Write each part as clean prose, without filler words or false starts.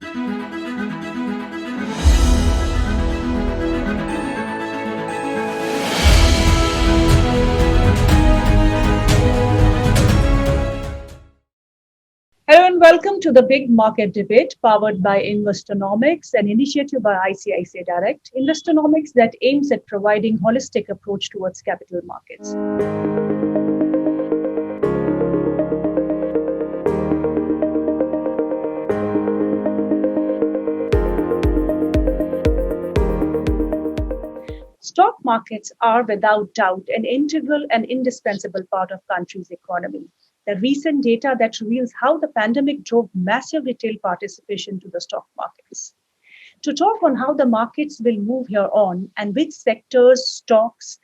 Hello and welcome to the Big Market Debate powered by Investonomics, an initiative by ICICI Direct. Investonomics that aims at providing holistic approach towards capital markets. Stock markets are without doubt an integral and indispensable part of country's economy. The recent data that reveals how the pandemic drove massive retail participation to the stock markets. To talk on how the markets will move here on and which sectors, stocks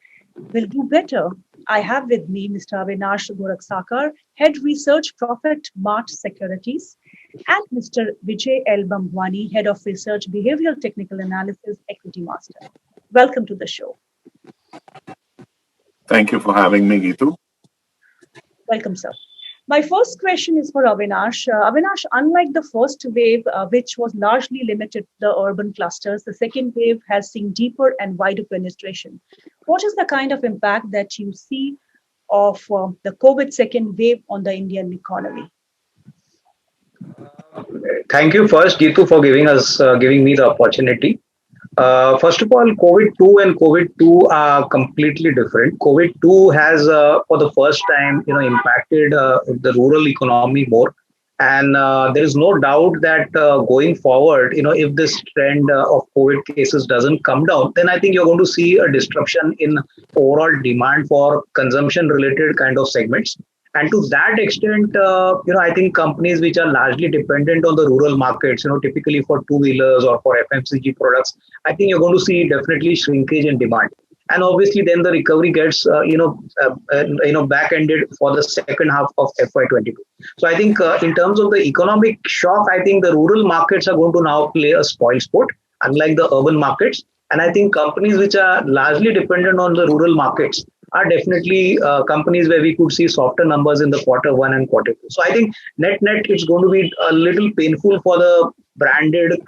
will do better, I have with me Mr. Avinash Gorakssakar, Head Research, Profitmart Securities, and Mr. Vijay L. Bhambwani, Head of Research, Behavioural Technical Analysis, Equitymaster. Welcome to the show. Thank you for having me, Geetu. Welcome, sir. My first question is for Avinash. Avinash, unlike the first wave, which was largely limited to the urban clusters, the second wave has seen deeper and wider penetration. What is the kind of impact that you see of the COVID second wave on the Indian economy? Thank you first, Geetu, for giving me the opportunity. First of all, COVID-2 and COVID-2 are completely different. COVID-2 has, for the first time, impacted the rural economy more. And there is no doubt that going forward, if this trend of COVID cases doesn't come down, then I think you're going to see a disruption in overall demand for consumption-related kind of segments. And to that extent, I think companies which are largely dependent on the rural markets, typically for two-wheelers or for FMCG products, I think you're going to see definitely shrinkage in demand. And obviously, then the recovery gets, back-ended for the second half of FY22. So I think in terms of the economic shock, I think the rural markets are going to now play a spoil sport, unlike the urban markets. And I think companies which are largely dependent on the rural markets are definitely companies where we could see softer numbers in the quarter 1 and quarter 2. So I think net, it's going to be a little painful for the branded,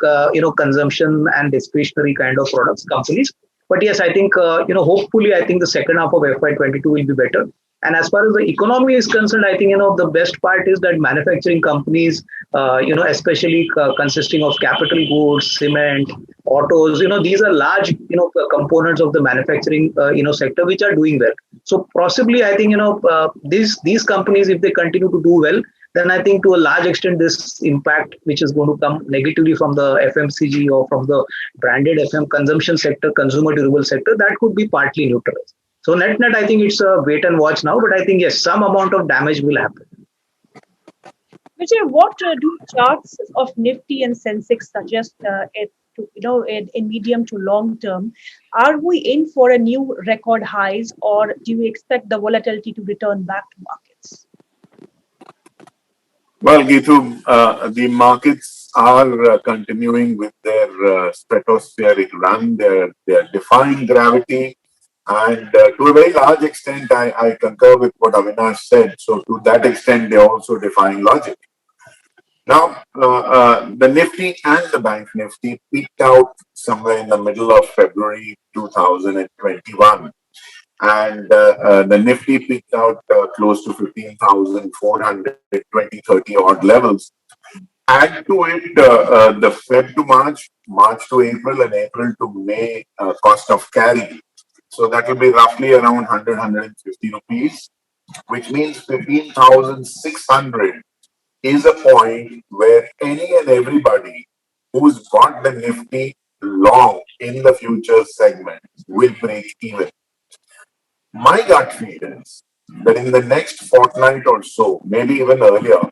consumption and discretionary kind of products companies. But yes, I think, hopefully, I think the second half of FY22 will be better. And as far as the economy is concerned, I think, the best part is that manufacturing companies, especially consisting of capital goods, cement, autos, these are large, components of the manufacturing, sector, which are doing well. So possibly, I think, these companies, if they continue to do well, then I think to a large extent, this impact, which is going to come negatively from the FMCG or from the branded FM consumption sector, consumer durable sector, that could be partly neutralized. So net, I think it's a wait and watch now, but I think, yes, some amount of damage will happen. Vijay, what do charts of Nifty and Sensex suggest in medium to long term? Are we in for a new record highs, or do you expect the volatility to return back to markets? Well, Geetu, the markets are continuing with their stratospheric run. They're defying gravity. And to a very large extent, I concur with what Avinash said. So to that extent, they're also defying logic. Now, the Nifty and the Bank Nifty peaked out somewhere in the middle of February 2021. And the Nifty peaked out close to 15,400, 30 odd levels. Add to it the Feb to March, March to April, and April to May cost of carry. So that will be roughly around 100, 150 rupees, which means 15,600 is a point where any and everybody who's got the Nifty long in the futures segment will break even. My gut feel is that in the next fortnight or so, maybe even earlier,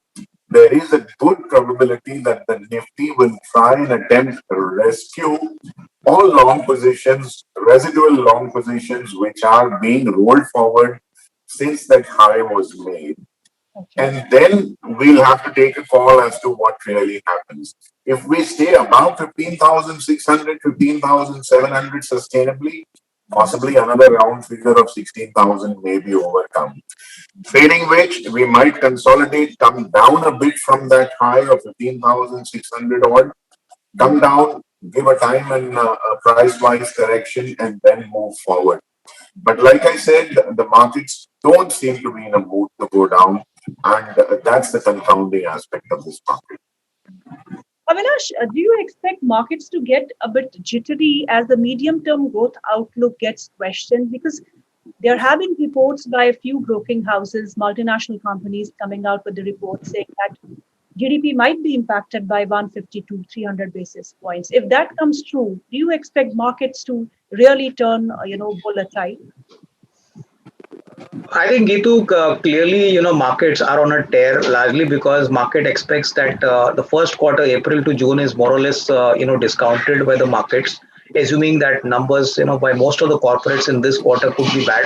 there is a good probability that the Nifty will try and attempt to rescue all long positions, residual long positions, which are being rolled forward since that high was made. And then we'll have to take a call as to what really happens. If we stay above 15,600, 15,700 sustainably, possibly another round figure of 16,000 may be overcome. Failing which, we might consolidate, come down a bit from that high of 15,600 odd, come down, give a time and a price-wise correction, and then move forward. But like I said, the markets don't seem to be in a mood to go down, and that's the confounding aspect of this market. Avinash, do you expect markets to get a bit jittery as the medium-term growth outlook gets questioned? Because they're having reports by a few broking houses, multinational companies coming out with the report saying that GDP might be impacted by 150 to 300 basis points. If that comes true, do you expect markets to really turn, volatile? I think Gitu, clearly, markets are on a tear largely because market expects that the first quarter, April to June, is more or less, discounted by the markets, assuming that numbers, by most of the corporates in this quarter could be bad.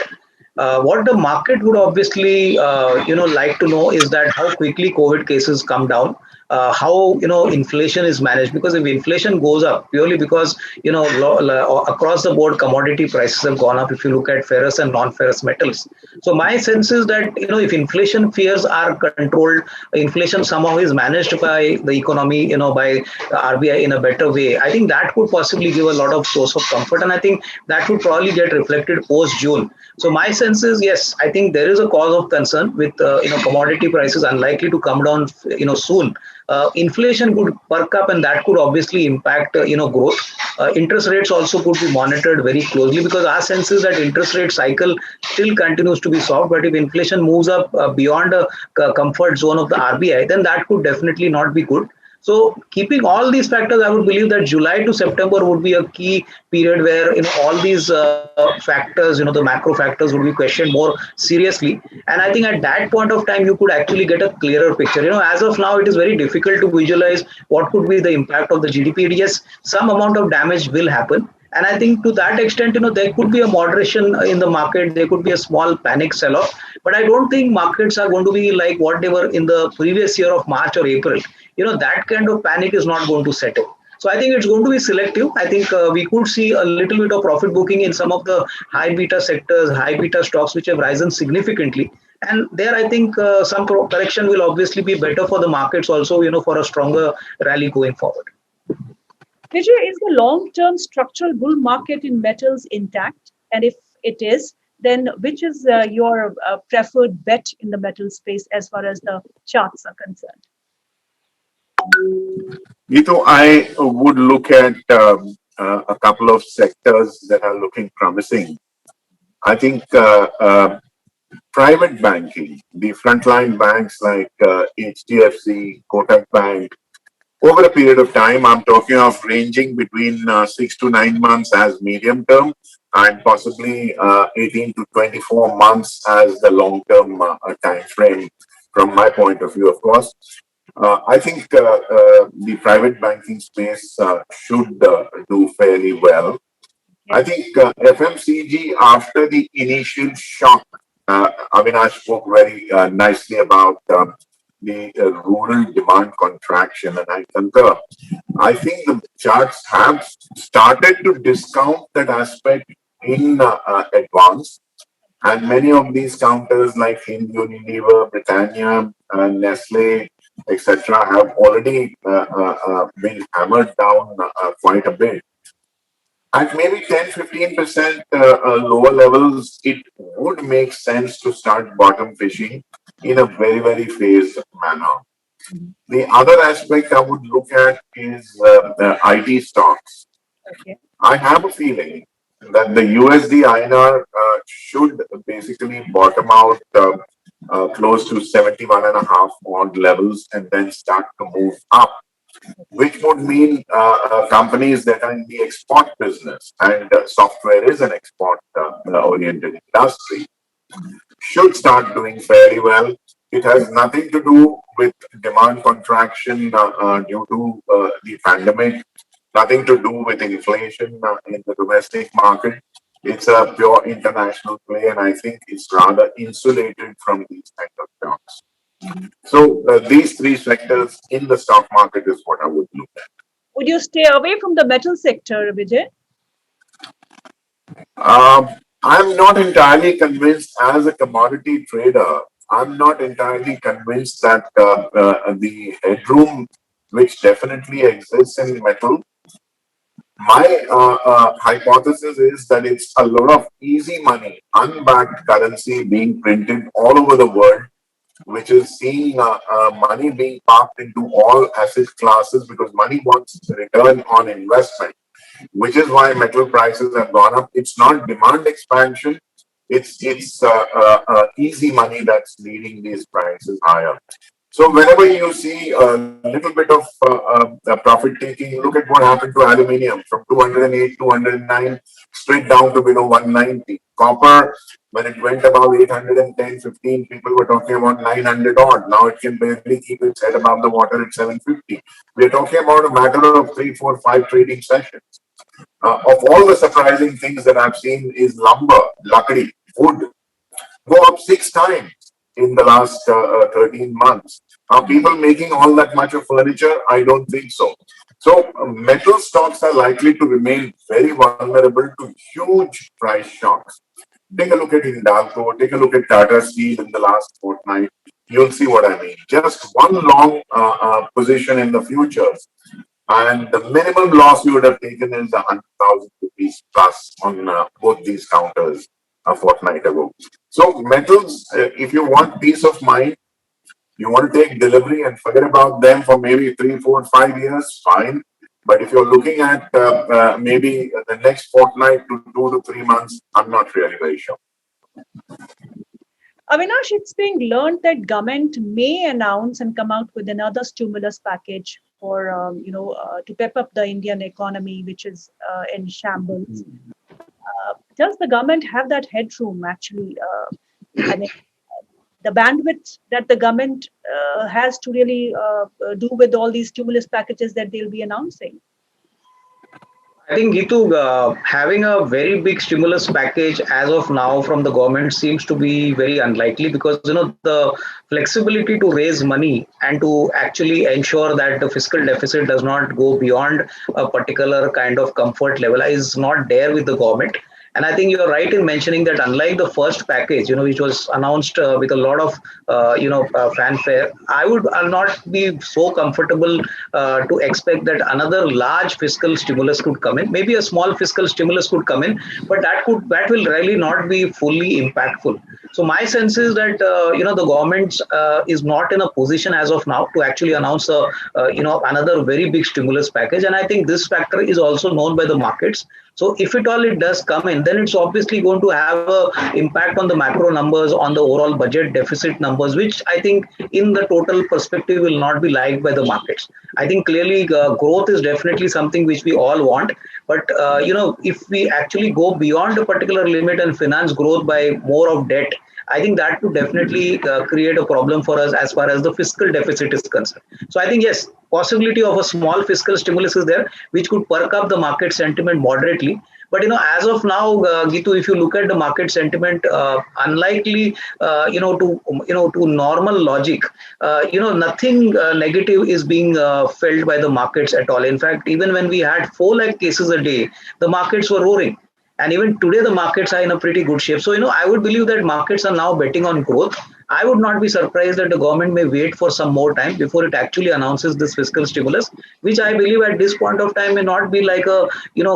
What the market would obviously, like to know is that how quickly COVID cases come down, how inflation is managed. Because if inflation goes up purely because across the board commodity prices have gone up. If you look at ferrous and non-ferrous metals, so my sense is that if inflation fears are controlled, inflation somehow is managed by the economy, by RBI in a better way. I think that could possibly give a lot of source of comfort, and I think that would probably get reflected post June. So my sense is yes, I think there is a cause of concern with commodity prices unlikely to come down soon. Inflation could perk up, and that could obviously impact growth. Interest rates also could be monitored very closely because our sense is that interest rate cycle still continues to be soft. But if inflation moves up beyond a comfort zone of the RBI, then that could definitely not be good. So keeping all these factors, I would believe that July to September would be a key period where all these factors, the macro factors, would be questioned more seriously. And I think at that point of time, you could actually get a clearer picture. As of now, it is very difficult to visualize what could be the impact of the GDP. Yes, some amount of damage will happen. And I think to that extent, there could be a moderation in the market. There could be a small panic sell-off. But I don't think markets are going to be like what they were in the previous year of March or April. That kind of panic is not going to settle. So I think it's going to be selective. I think we could see a little bit of profit booking in some of the high beta sectors, high beta stocks, which have risen significantly. And there, I think some correction will obviously be better for the markets also, for a stronger rally going forward. Vijay, is the long-term structural bull market in metals intact? And if it is, then which is your preferred bet in the metal space as far as the charts are concerned? I would look at a couple of sectors that are looking promising. I think private banking, the frontline banks like HDFC, Kotak Bank, over a period of time, I'm talking of ranging between 6 to 9 months as medium term and possibly 18 to 24 months as the long term time frame from my point of view, of course. I think the private banking space should do fairly well. I think FMCG, after the initial shock, Avinash spoke very nicely about the rural demand contraction, and I concur. I think the charts have started to discount that aspect in advance, and many of these counters like Unilever, Britannia, Nestle, etc., have already been hammered down quite a bit. At maybe 10-15% lower levels, it would make sense to start bottom fishing in a very, very phased manner. The other aspect I would look at is the IT stocks. Okay. I have a feeling that the USD INR should basically bottom out close to 71.5 odd levels and then start to move up, which would mean companies that are in the export business, and software is an export oriented industry, should start doing fairly well. It has nothing to do with demand contraction due to the pandemic, nothing to do with inflation in the domestic market. It's a pure international play, and I think it's rather insulated from these kind of shocks. So these three sectors in the stock market is what I would look at. Would you stay away from the metal sector, Vijay? I'm not entirely convinced as a commodity trader. I'm not entirely convinced that the headroom which definitely exists in metal. My hypothesis is that it's a lot of easy money, unbacked currency being printed all over the world, which is seeing money being parked into all asset classes because money wants return on investment, which is why metal prices have gone up. It's not demand expansion; it's easy money that's leading these prices higher. So whenever you see a little bit of profit taking, look at what happened to aluminium from 208, 209, straight down to below 190. Copper, when it went above 810, 15, people were talking about 900 odd. Now it can barely keep its head above the water at 750. We're talking about a matter of 3, 4, 5 trading sessions. Of all the surprising things that I've seen is lumber, lakdi, wood, go up 6 times in the last 13 months. Are people making all that much of furniture? I don't think so. So, metal stocks are likely to remain very vulnerable to huge price shocks. Take a look at Hindalco, take a look at Tata Steel in the last fortnight. You'll see what I mean. Just one long position in the futures, and the minimum loss you would have taken is 100,000 rupees plus on both these counters a fortnight ago. So metals, if you want peace of mind, you want to take delivery and forget about them for maybe 3, 4, 5 years, fine. But if you're looking at maybe the next fortnight to 2 to 3 months, I'm not really very sure. Avinash, it's being learned that government may announce and come out with another stimulus package for, to pep up the Indian economy, which is in shambles. Does the government have that headroom actually? I mean, the bandwidth that the government has to really do with all these stimulus packages that they'll be announcing? I think Gitu, having a very big stimulus package as of now from the government seems to be very unlikely because the flexibility to raise money and to actually ensure that the fiscal deficit does not go beyond a particular kind of comfort level is not there with the government. And I think you're right in mentioning that unlike the first package, which was announced with a lot of, fanfare, I'll not be so comfortable to expect that another large fiscal stimulus could come in. Maybe a small fiscal stimulus could come in, but that will really not be fully impactful. So my sense is that the government is not in a position as of now to actually announce another very big stimulus package, and I think this factor is also known by the markets. So if at all it does come in, then it's obviously going to have an impact on the macro numbers, on the overall budget deficit numbers, which I think in the total perspective will not be liked by the markets. I think clearly growth is definitely something which we all want. But, if we actually go beyond a particular limit and finance growth by more of debt, I think that would definitely create a problem for us as far as the fiscal deficit is concerned. So I think, yes, possibility of a small fiscal stimulus is there, which could perk up the market sentiment moderately. But as of now, Gitu, if you look at the market sentiment, unlikely, to normal logic, nothing negative is being felt by the markets at all. In fact, even when we had 4 lakh cases a day, the markets were roaring. And even today, the markets are in a pretty good shape. So, I would believe that markets are now betting on growth. I would not be surprised that the government may wait for some more time before it actually announces this fiscal stimulus, which I believe at this point of time may not be like a,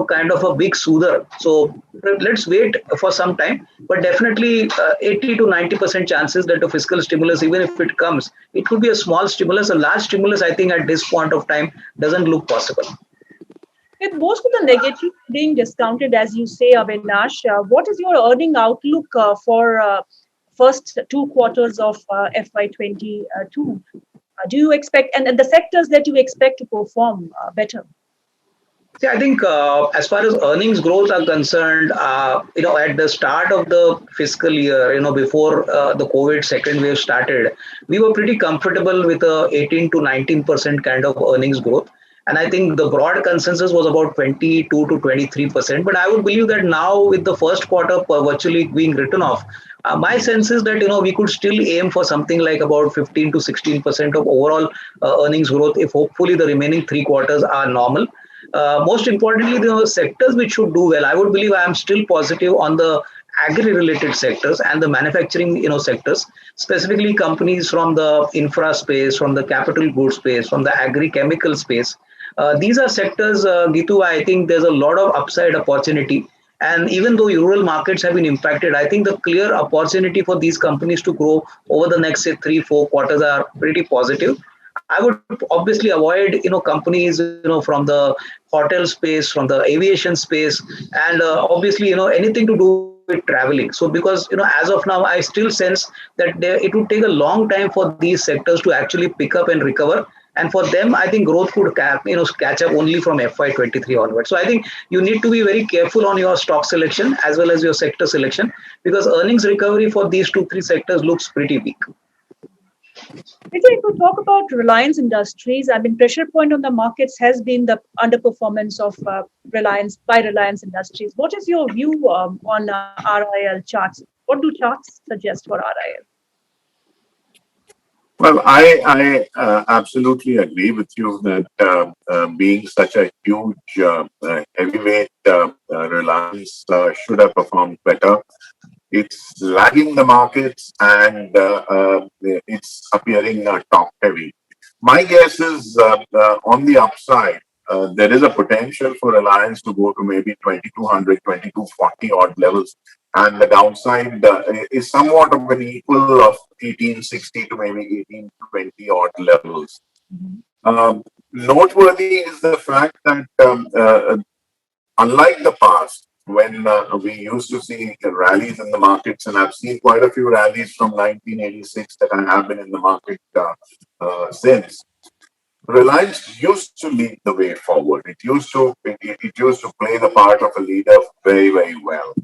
kind of a big soother. So let's wait for some time. But definitely 80 to 90% chances that the fiscal stimulus, even if it comes, it could be a small stimulus. A large stimulus, I think at this point of time doesn't look possible. With most of the negatives being discounted, as you say, Avinash, what is your earning outlook for first 2 quarters of FY22? Do you expect, and the sectors that you expect to perform better? See, I think as far as earnings growth are concerned, at the start of the fiscal year, before the COVID second wave started, we were pretty comfortable with a 18 to 19% kind of earnings growth. And I think the broad consensus was about 22 to 23%. But I would believe that now with the first quarter virtually being written off, my sense is that, we could still aim for something like about 15 to 16% of overall earnings growth if hopefully the remaining 3 quarters are normal. Most importantly, the sectors which should do well, I would believe I am still positive on the agri-related sectors and the manufacturing, sectors, specifically companies from the infra space, from the capital goods space, from the agri-chemical space. These are sectors, Gitu, I think there's a lot of upside opportunity. And even though rural markets have been impacted, I think the clear opportunity for these companies to grow over the next, say, 3-4 quarters are pretty positive. I would obviously avoid, companies, from the hotel space, from the aviation space, and obviously, anything to do with traveling. So, because as of now, I still sense that it would take a long time for these sectors to actually pick up and recover. And for them, I think growth could catch up only from FY23 onwards. So I think you need to be very careful on your stock selection as well as your sector selection, because earnings recovery for these 2-3 sectors looks pretty weak. Vijay, if you talk about Reliance Industries, I mean, pressure point on the markets has been the underperformance of Reliance Industries. What is your view on RIL charts? What do charts suggest for RIL? Well, I absolutely agree with you that being such a huge heavyweight, Reliance should have performed better. It's lagging the markets and it's appearing top heavy. My guess is on the upside, there is a potential for Reliance to go to maybe 2200, 2240 odd levels. And the downside is somewhat of an equal of 1860 to maybe 1820 odd levels. Noteworthy is the fact that unlike the past, when we used to see rallies in the markets, and I've seen quite a few rallies from 1986 that I have been in the market since, Reliance used to lead the way forward. It used to play the part of a leader very, very well.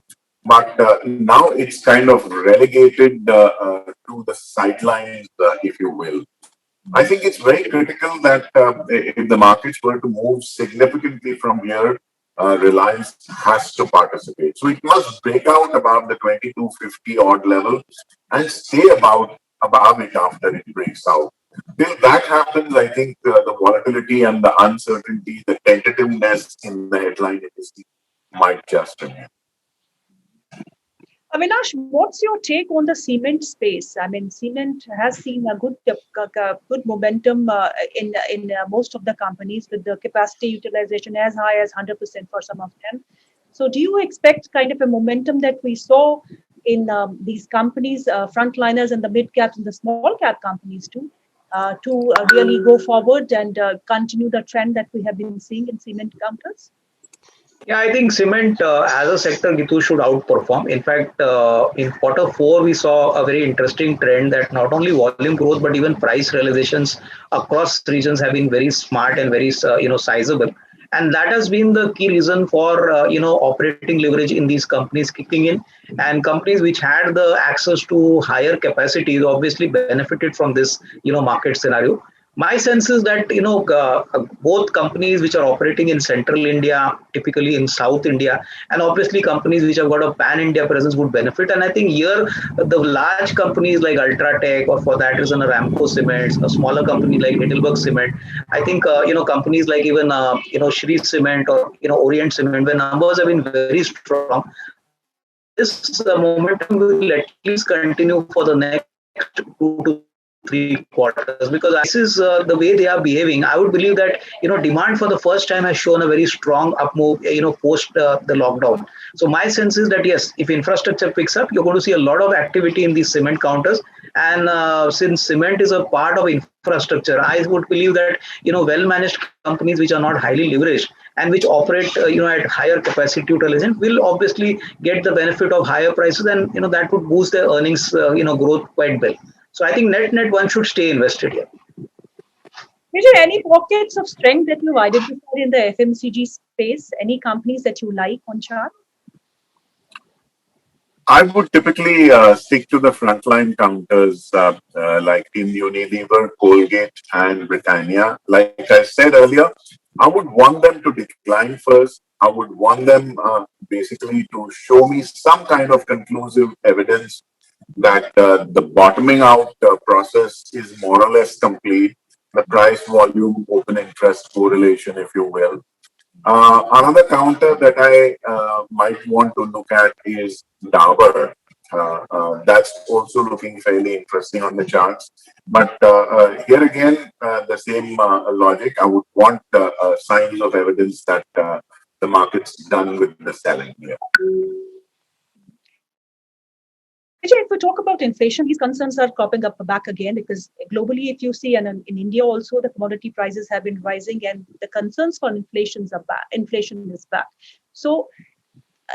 But now it's kind of relegated to the sidelines, if you will. I think it's very critical that if the markets were to move significantly from here, Reliance has to participate. So it must break out above the 2250 odd level and stay above it after it breaks out. Till that happens, I think the volatility and the uncertainty, the tentativeness in the headline industry might just remain. Avinash, what's your take on the cement space? I mean, cement has seen a good momentum in most of the companies, with the capacity utilization as high as 100% for some of them. So, do you expect kind of a momentum that we saw in these companies, frontliners and the mid caps and the small cap companies too, to really go forward and continue the trend that we have been seeing in cement counters? Yeah, I think cement as a sector, Gitu, should outperform. In fact, in Q4, we saw a very interesting trend that not only volume growth, but even price realizations across regions have been very smart and very, sizable. And that has been the key reason for, operating leverage in these companies kicking in. And companies which had the access to higher capacities obviously benefited from this, market scenario. My sense is that both companies which are operating in central India, typically in South India, and obviously companies which have got a pan India presence would benefit. And I think here the large companies like Ultratech, or for that reason Aramco Cements, a smaller company like Heidelberg Cement, I think companies like even Shri Cement or Orient Cement, where numbers have been very strong. This momentum will at least continue for the next 2 to 3 quarters, because this is the way they are behaving. I would believe that demand for the first time has shown a very strong up move post the lockdown. So my sense is that yes, if infrastructure picks up, you're going to see a lot of activity in these cement counters. And since cement is a part of infrastructure, I would believe that well managed companies which are not highly leveraged and which operate at higher capacity utilization will obviously get the benefit of higher prices, and that would boost their earnings growth quite well. So I think net one should stay invested here. Vijay, any pockets of strength that you've identified in the FMCG space? Any companies that you like on chart? I would typically stick to the frontline counters like in Unilever, Colgate, and Britannia. Like I said earlier, I would want them to decline first. I would want them basically to show me some kind of conclusive evidence that the bottoming out process is more or less complete. The price volume open interest correlation, if you will. Another counter that I might want to look at is Dabur. That's also looking fairly interesting on the charts. But here again, the same logic. I would want signs of evidence that the market's done with the selling here. Vijay, if we talk about inflation, these concerns are cropping up back again because globally, if you see, and in India also, the commodity prices have been rising, and the concerns for inflation is back. So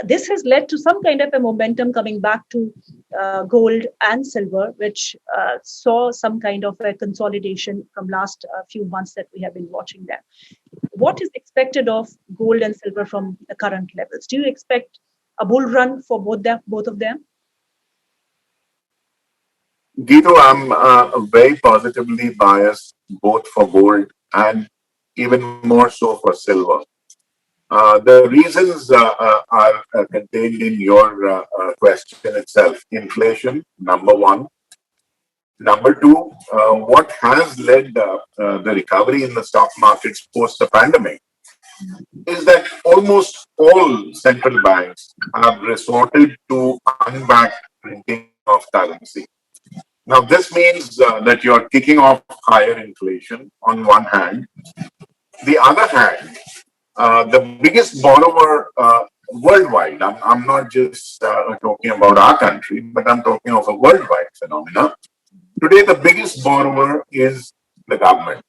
this has led to some kind of a momentum coming back to gold and silver, which saw some kind of a consolidation from last few months that we have been watching them. What is expected of gold and silver from the current levels? Do you expect a bull run for both of them? Guido, I'm very positively biased both for gold and even more so for silver. The reasons are contained in your question itself. Inflation, number one. Number two, what has led the recovery in the stock markets post the pandemic is that almost all central banks have resorted to unbacked printing of currency. Now, this means that you're kicking off higher inflation on one hand. The other hand, the biggest borrower worldwide, I'm not just talking about our country, but I'm talking of a worldwide phenomenon. Today, the biggest borrower is the government,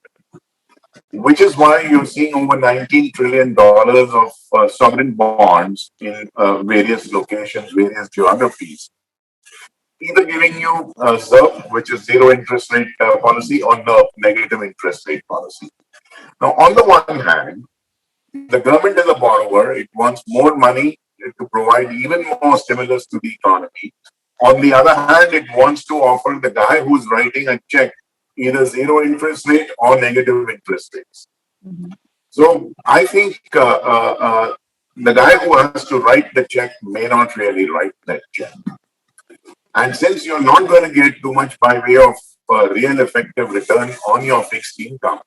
which is why you're seeing over $19 trillion of sovereign bonds in various locations, various geographies, either giving you ZIRP, which is zero interest rate policy, or NIRP, negative interest rate policy. Now, on the one hand, the government is a borrower. It wants more money to provide even more stimulus to the economy. On the other hand, it wants to offer the guy who's writing a check either zero interest rate or negative interest rates. Mm-hmm. So I think the guy who has to write the check may not really write that check. And since you're not going to get too much by way of real effective return on your fixed income,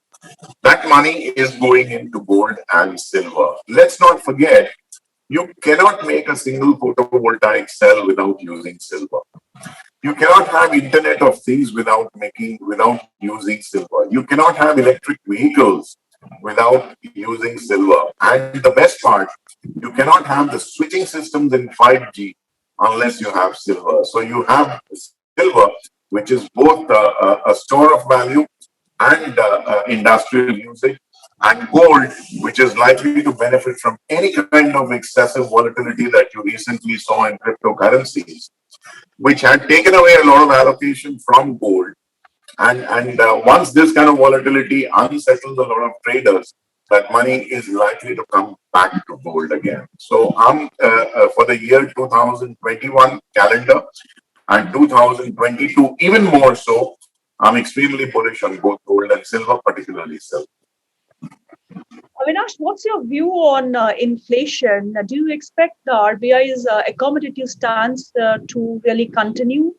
that money is going into gold and silver. Let's not forget, you cannot make a single photovoltaic cell without using silver. You cannot have Internet of Things without using silver. You cannot have electric vehicles without using silver. And the best part, you cannot have the switching systems in 5G unless you have silver. So you have silver, which is both a store of value and industrial usage, and gold, which is likely to benefit from any kind of excessive volatility that you recently saw in cryptocurrencies, which had taken away a lot of allocation from gold. And once this kind of volatility unsettles a lot of traders, that money is likely to come back to gold again. So I'm for the year 2021 calendar and 2022, even more so, I'm extremely bullish on both gold and silver, particularly silver. Avinash, what's your view on inflation? Do you expect the RBI's accommodative stance to really continue?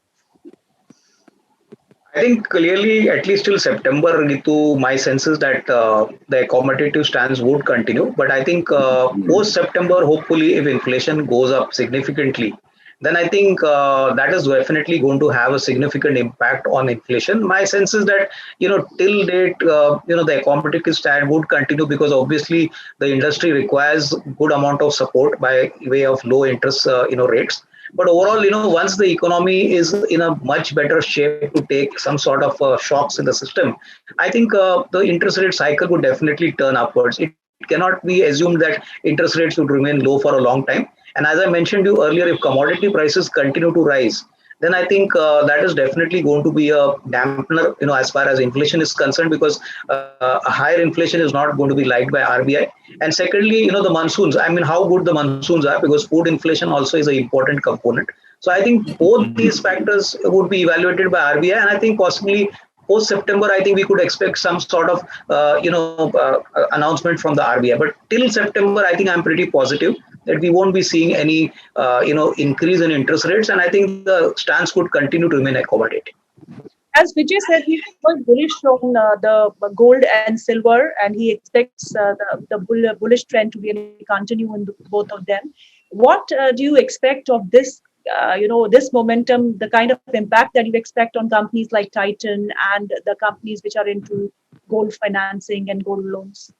I think clearly, at least till September, Ritu, my sense is that the accommodative stance would continue. But I think post-September, hopefully, if inflation goes up significantly, then I think that is definitely going to have a significant impact on inflation. My sense is that, till date, the accommodative stand would continue because obviously the industry requires good amount of support by way of low interest, rates. But overall, once the economy is in a much better shape to take some sort of shocks in the system, I think the interest rate cycle would definitely turn upwards. It cannot be assumed that interest rates would remain low for a long time. And as I mentioned to you earlier, if commodity prices continue to rise, then I think that is definitely going to be a dampener, as far as inflation is concerned, because a higher inflation is not going to be liked by RBI. And secondly, the monsoons. I mean, how good the monsoons are, because food inflation also is an important component. So I think both these factors would be evaluated by RBI, and I think possibly post-September, I think we could expect some sort of, announcement from the RBI. But till September, I think I'm pretty positive that we won't be seeing any, increase in interest rates. And I think the stance could continue to remain accommodative. As Vijay said, he's quite bullish on the gold and silver, and he expects the bullish trend to really continue in both of them. What do you expect of this? This momentum, the kind of impact that you expect on companies like Titan and the companies which are into gold financing and gold loans.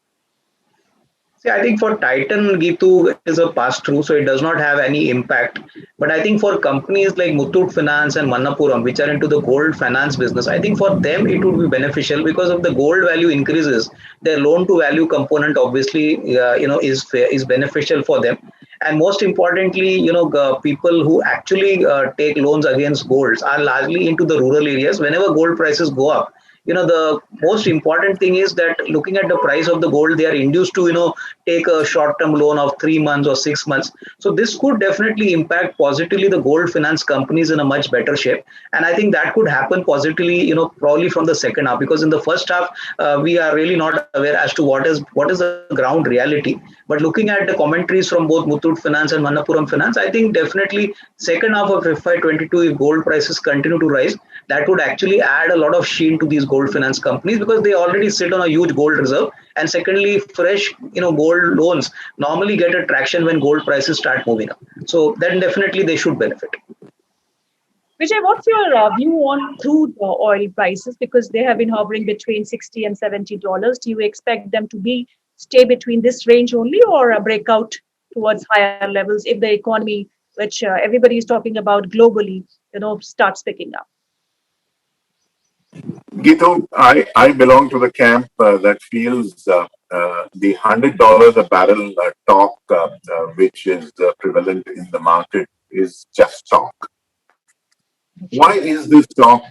See, I think for Titan, Gitu is a pass through, so it does not have any impact. But I think for companies like Muthoot Finance and Manappuram, which are into the gold finance business, I think for them it would be beneficial because if the gold value increases, their loan to value component obviously, is beneficial for them. And most importantly, people who actually take loans against golds are largely into the rural areas. Whenever gold prices go up, the most important thing is that looking at the price of the gold, they are induced to take a short term loan of 3 months or 6 months. So this could definitely impact positively the gold finance companies in a much better shape, and I think that could happen positively, probably from the second half, because in the first half we are really not aware as to what is the ground reality. But looking at the commentaries from both Muthoot Finance and Manappuram Finance, I think definitely second half of FY22, if gold prices continue to rise, that would actually add a lot of sheen to these gold finance companies because they already sit on a huge gold reserve. And secondly, fresh gold loans normally get a traction when gold prices start moving up. So then definitely they should benefit. Vijay, what's your view on crude oil prices? Because they have been hovering between $60 and $70. Do you expect them to stay between this range only, or a breakout towards higher levels if the economy, which everybody is talking about globally, starts picking up? Gitu, I belong to the camp that feels the $100 a barrel talk, which is prevalent in the market, is just talk. Why is this talk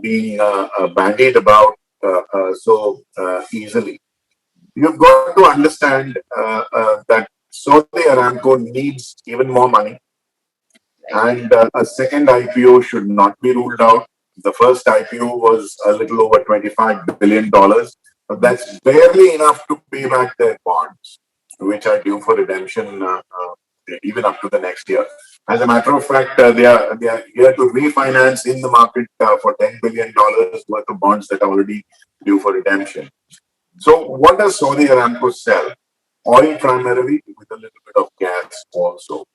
being bandied about so easily? You've got to understand that Saudi Aramco needs even more money, and a second IPO should not be ruled out. The first IPO was a little over $25 billion, but that's barely enough to pay back their bonds, which are due for redemption even up to the next year. As a matter of fact, they are here to refinance in the market for $10 billion worth of bonds that are already due for redemption. So what does Saudi Aramco sell? Oil primarily, with a little bit of gas also.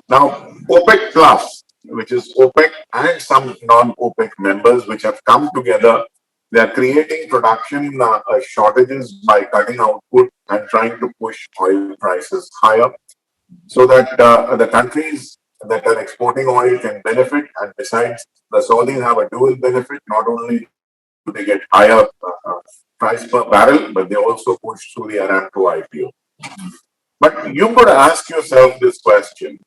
Now, OPEC Plus, which is OPEC and some non-OPEC members which have come together, they are creating production shortages by cutting output and trying to push oil prices higher so that the countries that are exporting oil can benefit. And besides, the Saudis have a dual benefit. Not only do they get higher price per barrel, but they also push through the Aramco IPO. But you've got to ask yourself this question.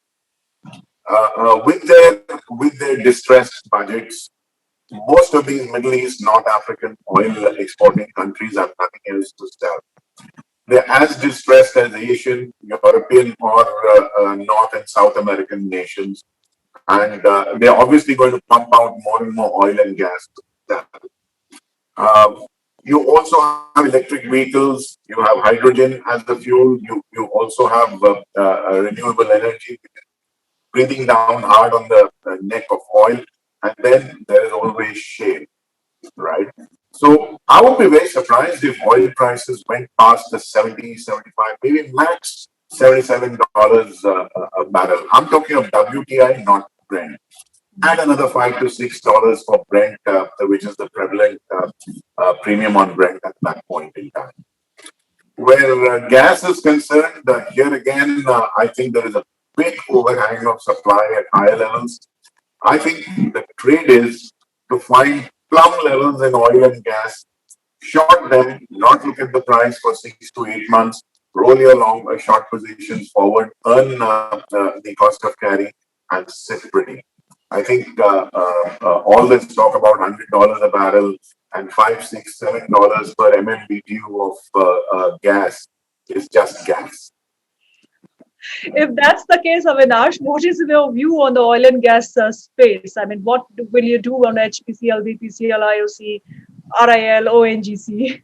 With their distressed budgets, most of these Middle East, North African oil exporting countries have nothing else to sell. They're as distressed as Asian, European, or North and South American nations, and they're obviously going to pump out more and more oil and gas. You also have electric vehicles. You have hydrogen as the fuel. You also have renewable energy, breathing down hard on the neck of oil, and then there is always shale, right? So I would be very surprised if oil prices went past the 70, 75, maybe max $77 a barrel. I'm talking of WTI, not Brent. Add another $5 to $6 for Brent, which is the prevalent premium on Brent at that point in time. Where gas is concerned, here again, I think there is a big overhang of supply at higher levels. I think the trade is to find plumb levels in oil and gas, short them, not look at the price for 6 to 8 months, roll your long short positions forward, earn the cost of carry, and sit pretty. I think all this talk about $100 a barrel and $5, $6, $7 per MMBTU of gas is just gas. If that's the case, Avinash, what is your view on the oil and gas space? I mean, what will you do on HPCL, BPCL, IOC, RIL, ONGC?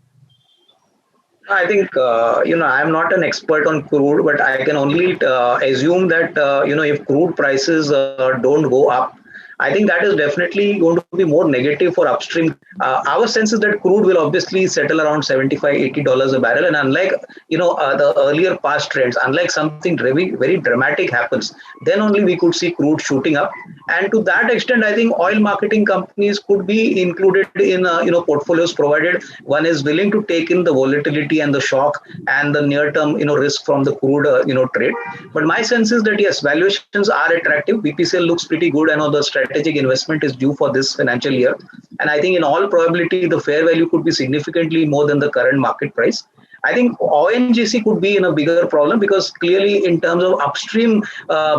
I think I'm not an expert on crude, but I can only assume that if crude prices don't go up, I think that is definitely going to be more negative for upstream. Our sense is that crude will obviously settle around $75-80 a barrel, and unlike the earlier past trends, unlike something very dramatic happens, then only we could see crude shooting up. And to that extent, I think oil marketing companies could be included in portfolios, provided one is willing to take in the volatility and the shock and the near term risk from the crude trade. But my sense is that yes, valuations are attractive. BPCL looks pretty good. I know the strategic investment is due for this financial year, and I think in all probability the fair value could be significantly more than the current market price. I think ONGC could be in a bigger problem because clearly in terms of upstream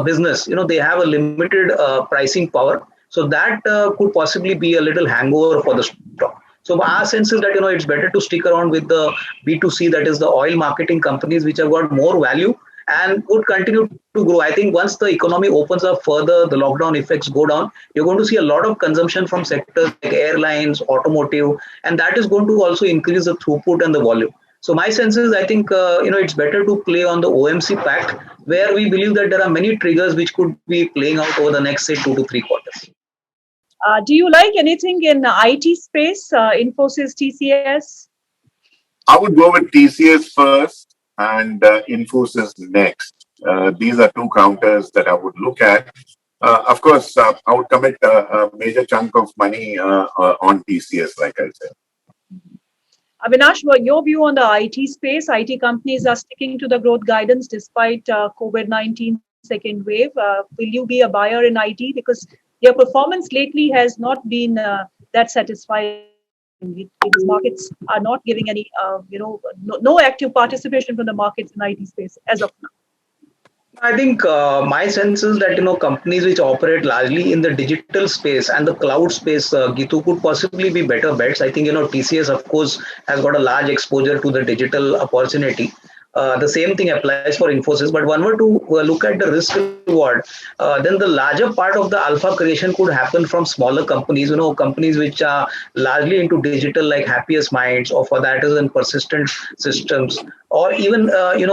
business, they have a limited pricing power. So that could possibly be a little hangover for the stock. So our sense is that it's better to stick around with the B2C, that is the oil marketing companies, which have got more value and would continue to grow. I think once the economy opens up further, the lockdown effects go down, you're going to see a lot of consumption from sectors like airlines, automotive, and that is going to also increase the throughput and the volume. So my sense is, I think it's better to play on the OMC pact, where we believe that there are many triggers which could be playing out over the next say 2 to 3 quarters. Do you like anything in IT space, Infosys, TCS? I would go with TCS first and Infosys next. These are two counters that I would look at. Of course, I would commit a major chunk of money on TCS, like I said. Avinash, what your view on the IT space? IT companies are sticking to the growth guidance despite COVID-19 second wave. Will you be a buyer in IT? Because their performance lately has not been that satisfying. Because markets are not giving any, no active participation from the markets in IT space as of now. I think my sense is that companies which operate largely in the digital space and the cloud space, Gitu, could possibly be better bets. I think TCS of course has got a large exposure to the digital opportunity. The same thing applies for Infosys, but one were to look at the risk reward, then the larger part of the alpha creation could happen from smaller companies, companies which are largely into digital, like Happiest Minds, or for that is in Persistent Systems, or even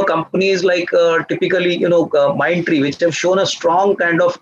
companies like typically Mindtree, which have shown a strong kind of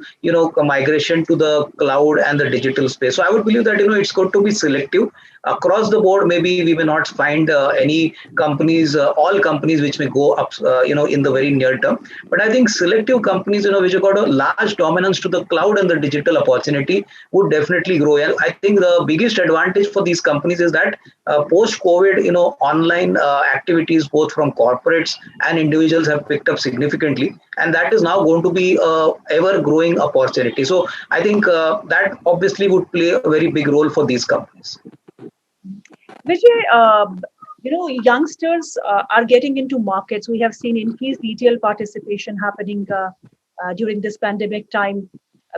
migration to the cloud and the digital space. So I would believe that it's going to be selective across the board. Maybe we may not find any companies, all companies which may go up, in the very near term. But I think selective companies, which have got a large dominance to the cloud and the digital opportunity, would definitely grow. And I think the biggest advantage for these companies is that post-COVID, online activities, both from corporates and individuals, have picked up significantly, and that is now going to be a ever-growing opportunity. So I think that obviously would play a very big role for these companies. Vijay, youngsters are getting into markets. We have seen increased retail participation happening during this pandemic time.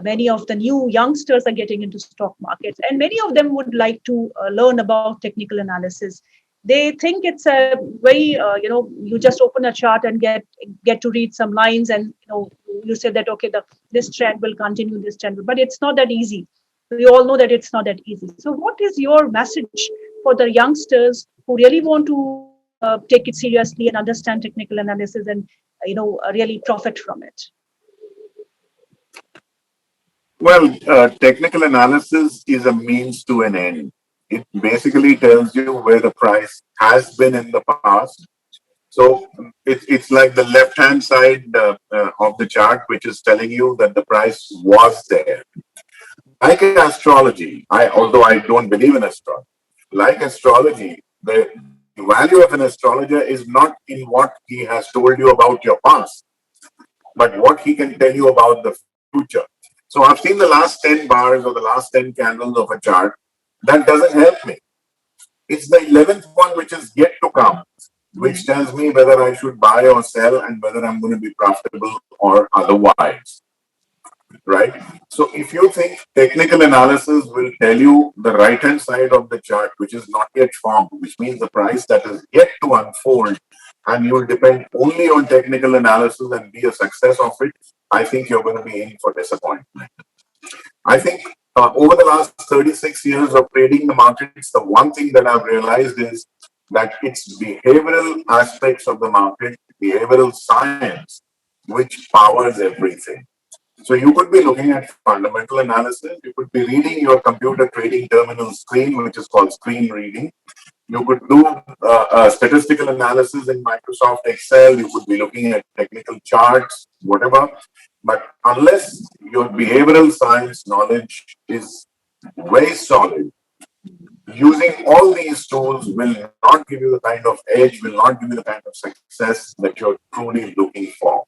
Many of the new youngsters are getting into stock markets, and many of them would like to learn about technical analysis. They think it's a very, you just open a chart and get to read some lines, and you say that okay, this trend will continue, this trend, but it's not that easy. We all know that it's not that easy. So, what is your message for the youngsters who really want to take it seriously and understand technical analysis and really profit from it? Well, technical analysis is a means to an end. It basically tells you where the price has been in the past. So it's like the left-hand side of the chart, which is telling you that the price was there. Like astrology, although I don't believe in astrology, like astrology, the value of an astrologer is not in what he has told you about your past, but what he can tell you about the future. So I've seen the last 10 bars or the last 10 candles of a chart. That doesn't help me. It's the 11th one which is yet to come, which tells me whether I should buy or sell and whether I'm going to be profitable or otherwise. Right? So if you think technical analysis will tell you the right-hand side of the chart, which is not yet formed, which means the price that is yet to unfold, and you will depend only on technical analysis and be a success of it, I think you're going to be in for disappointment. I think over the last 36 years of trading the markets, the one thing that I've realized is that it's behavioral aspects of the market, behavioral science, which powers everything. So you could be looking at fundamental analysis. You could be reading your computer trading terminal screen, which is called screen reading. You could do statistical analysis in Microsoft Excel. You could be looking at technical charts, whatever. But unless your behavioral science knowledge is very solid, using all these tools will not give you the kind of edge, will not give you the kind of success that you're truly looking for.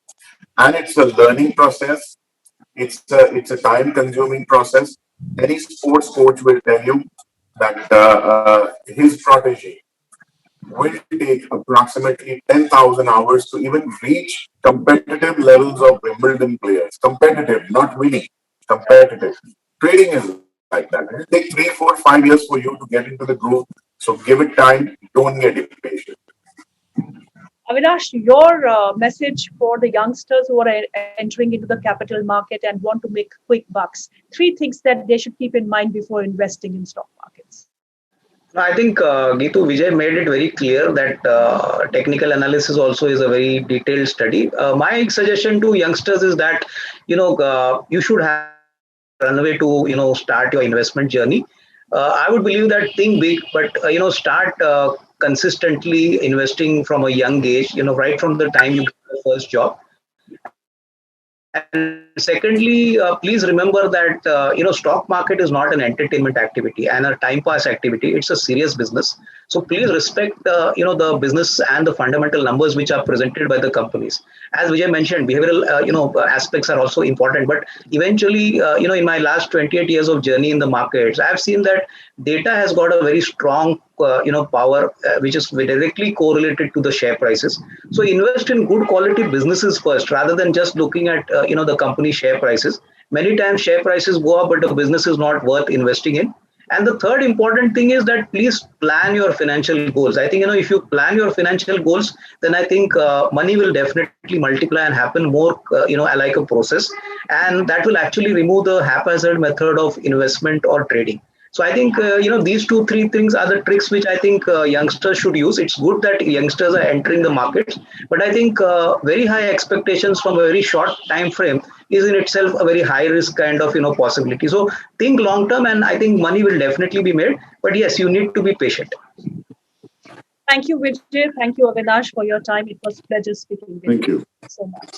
And it's a learning process. It's a time-consuming process. Any sports coach will tell you that his protege will take approximately 10,000 hours to even reach competitive levels of Wimbledon players. Competitive, not winning. Competitive. Trading is like that. It'll take 3, 4, 5 years for you to get into the groove. So give it time. Don't get impatient. Avinash, your message for the youngsters who are entering into the capital market and want to make quick bucks. 3 things that they should keep in mind before investing in stock markets. I think Gitu Vijay made it very clear that technical analysis also is a very detailed study. My suggestion to youngsters is that you should have runway to start your investment journey. I would believe that think big, but start consistently investing from a young age. Right from the time you get your first job. And secondly, please remember that stock market is not an entertainment activity and a time pass activity. It's a serious business. So please respect the business and the fundamental numbers which are presented by the companies. As Vijay mentioned, behavioral aspects are also important. But eventually, in my last 28 years of journey in the markets, I've seen that data has got a very strong power which is directly correlated to the share prices. So invest in good quality businesses first rather than just looking at the company share prices. Many times share prices go up, but the business is not worth investing in. And the third important thing is that please plan your financial goals. I think if you plan your financial goals, then I think money will definitely multiply and happen more like a process, and that will actually remove the haphazard method of investment or trading. So I think these 2-3 things are the tricks which I think youngsters should use. It's good that youngsters are entering the markets, but I think very high expectations from a very short time frame is in itself a very high risk kind of possibility. So think long term, and I think money will definitely be made. But yes, you need to be patient. Thank you, Vijay. Thank you, Avinash, for your time. It was a pleasure speaking with you. Thank you so much.